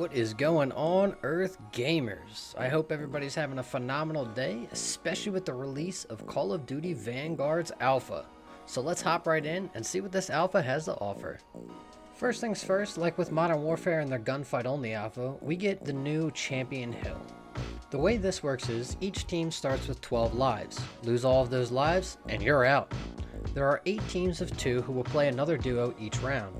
What is going on, Earth Gamers? I hope everybody's having a phenomenal day, especially with the release of Call of Duty Vanguard's Alpha. So let's hop right in and see what this Alpha has to offer. First things first, like with Modern Warfare and their gunfight only Alpha, we get the new Champion Hill. The way this works is, each team starts with 12 lives. Lose all of those lives, and you're out. There are 8 teams of 2 who will play another duo each round.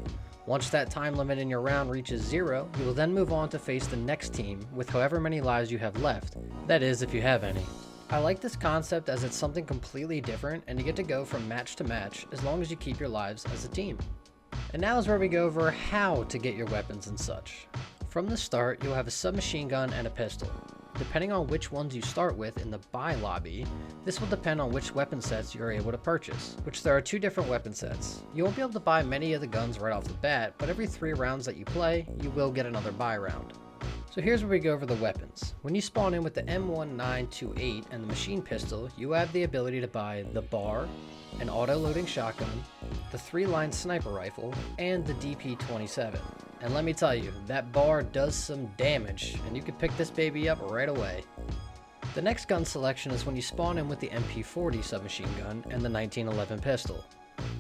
Once that time limit in your round reaches 0, you will then move on to face the next team with however many lives you have left. That is, if you have any. I like this concept as it's something completely different and you get to go from match to match as long as you keep your lives as a team. And now is where we go over how to get your weapons and such. From the start, you'll have a submachine gun and a pistol. Depending on which ones you start with in the buy lobby, this will depend on which weapon sets you're able to purchase, which there are 2 different weapon sets. You won't be able to buy many of the guns right off the bat, but every 3 rounds that you play, you will get another buy round. So here's where we go over the weapons. When you spawn in with the M1928 and the machine pistol, you have the ability to buy the BAR, an auto-loading shotgun, the 3-line sniper rifle, and the DP27. And let me tell you, that BAR does some damage, and you can pick this baby up right away. The next gun selection is when you spawn in with the MP40 submachine gun and the 1911 pistol.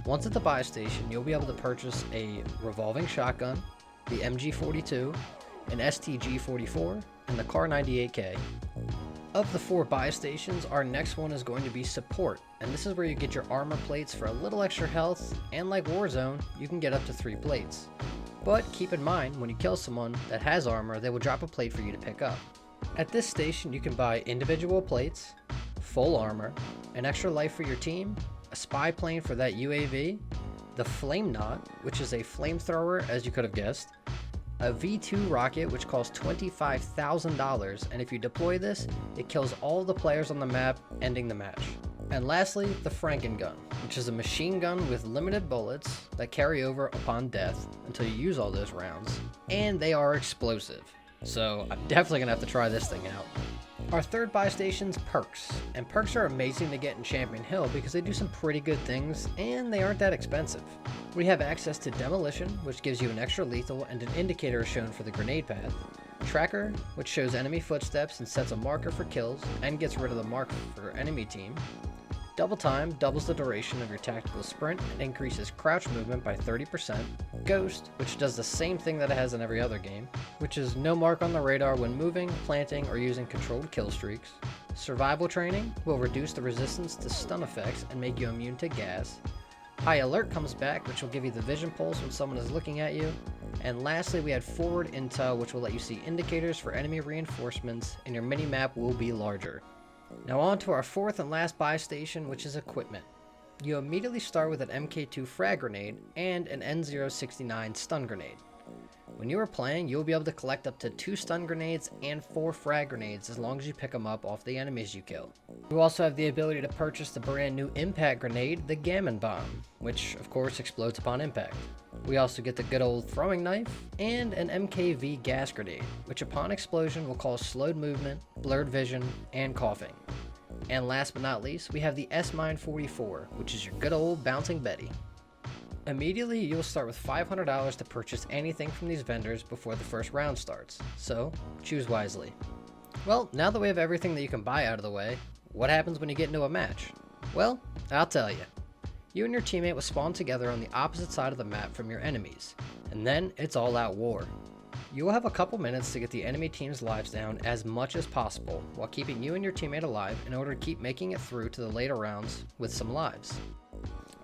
Once at the buy station, you'll be able to purchase a revolving shotgun, the MG42, an STG44, and the Kar 98K. Of the 4 buy stations, our next one is going to be support, and this is where you get your armor plates for a little extra health, and like Warzone, you can get up to 3 plates. But keep in mind, when you kill someone that has armor, they will drop a plate for you to pick up. At this station, you can buy individual plates, full armor, an extra life for your team, a spy plane for that UAV, the flame knot, which is a flamethrower as you could have guessed, a V2 rocket which costs $25,000, and if you deploy this, it kills all the players on the map, ending the match. And lastly, the Franken gun, which is a machine gun with limited bullets that carry over upon death until you use all those rounds, and they are explosive. So I'm definitely gonna have to try this thing out. Our third buy station's perks, and perks are amazing to get in Champion Hill because they do some pretty good things and they aren't that expensive. We have access to Demolition, which gives you an extra lethal and an indicator shown for the grenade path. Tracker, which shows enemy footsteps and sets a marker for kills and gets rid of the mark for enemy team. Double Time doubles the duration of your tactical sprint and increases crouch movement by 30%. Ghost, which does the same thing that it has in every other game, which is no mark on the radar when moving, planting, or using controlled kill streaks. Survival Training will reduce the resistance to stun effects and make you immune to gas. High Alert comes back, which will give you the vision pulse when someone is looking at you. And lastly, we had Forward Intel, which will let you see indicators for enemy reinforcements, and your mini-map will be larger. Now on to our 4th and last buy station, which is equipment. You immediately start with an MK2 frag grenade and an N069 stun grenade. When you are playing, you'll be able to collect up to 2 stun grenades and 4 frag grenades as long as you pick them up off the enemies you kill. You also have the ability to purchase the brand new impact grenade, the Gammon Bomb, which of course explodes upon impact. We also get the good old throwing knife and an MKV gas grenade, which upon explosion will cause slowed movement, blurred vision, and coughing. And last but not least, we have the S-Mine 44, which is your good old bouncing Betty. Immediately, you'll start with $500 to purchase anything from these vendors before the first round starts, so choose wisely. Well, now that we have everything that you can buy out of the way, what happens when you get into a match? Well, I'll tell you. You and your teammate will spawn together on the opposite side of the map from your enemies, and then it's all out war. You will have a couple minutes to get the enemy team's lives down as much as possible while keeping you and your teammate alive in order to keep making it through to the later rounds with some lives.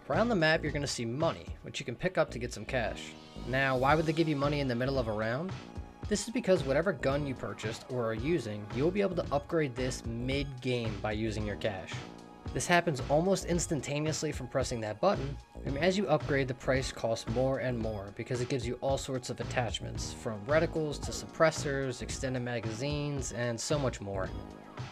Around the map, you're going to see money, which you can pick up to get some cash. Now, why would they give you money in the middle of a round? This is because whatever gun you purchased or are using, you'll be able to upgrade this mid-game by using your cash. This happens almost instantaneously from pressing that button, and as you upgrade, the price costs more and more because it gives you all sorts of attachments, from reticles to suppressors, extended magazines, and so much more.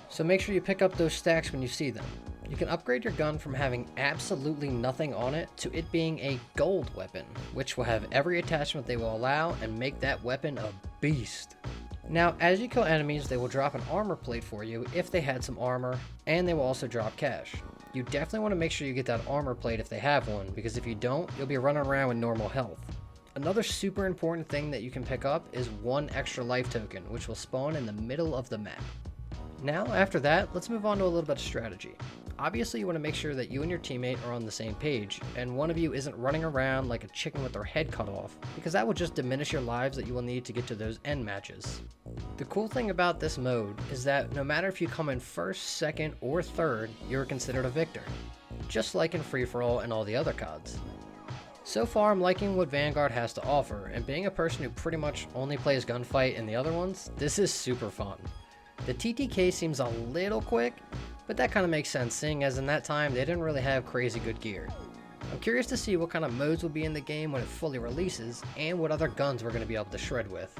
So make sure you pick up those stacks when you see them. You can upgrade your gun from having absolutely nothing on it to it being a gold weapon, which will have every attachment they will allow and make that weapon a beast. Now, as you kill enemies, they will drop an armor plate for you if they had some armor, and they will also drop cash. You definitely want to make sure you get that armor plate if they have one, because if you don't, you'll be running around with normal health. Another super important thing that you can pick up is one extra life token, which will spawn in the middle of the map. Now, after that, let's move on to a little bit of strategy. Obviously, you want to make sure that you and your teammate are on the same page, and one of you isn't running around like a chicken with their head cut off, because that will just diminish your lives that you will need to get to those end matches. The cool thing about this mode is that no matter if you come in first, second, or third, you are considered a victor, just like in free-for-all and all the other CODs. So far, I'm liking what Vanguard has to offer, and being a person who pretty much only plays Gunfight and the other ones, this is super fun. The TTK seems a little quick, but that kind of makes sense, seeing as in that time they didn't really have crazy good gear. I'm curious to see what kind of modes will be in the game when it fully releases, and what other guns we're going to be able to shred with.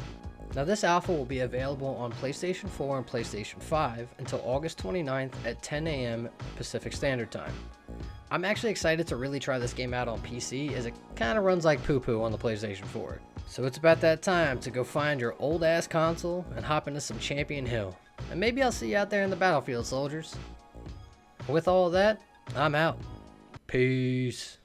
Now, this alpha will be available on PlayStation 4 and PlayStation 5 until August 29th at 10 AM Pacific Standard Time. I'm actually excited to really try this game out on PC, as it kind of runs like poo-poo on the PlayStation 4. So it's about that time to go find your old ass console and hop into some Champion Hill. And maybe I'll see you out there in the battlefield, soldiers. With all of that, I'm out. Peace.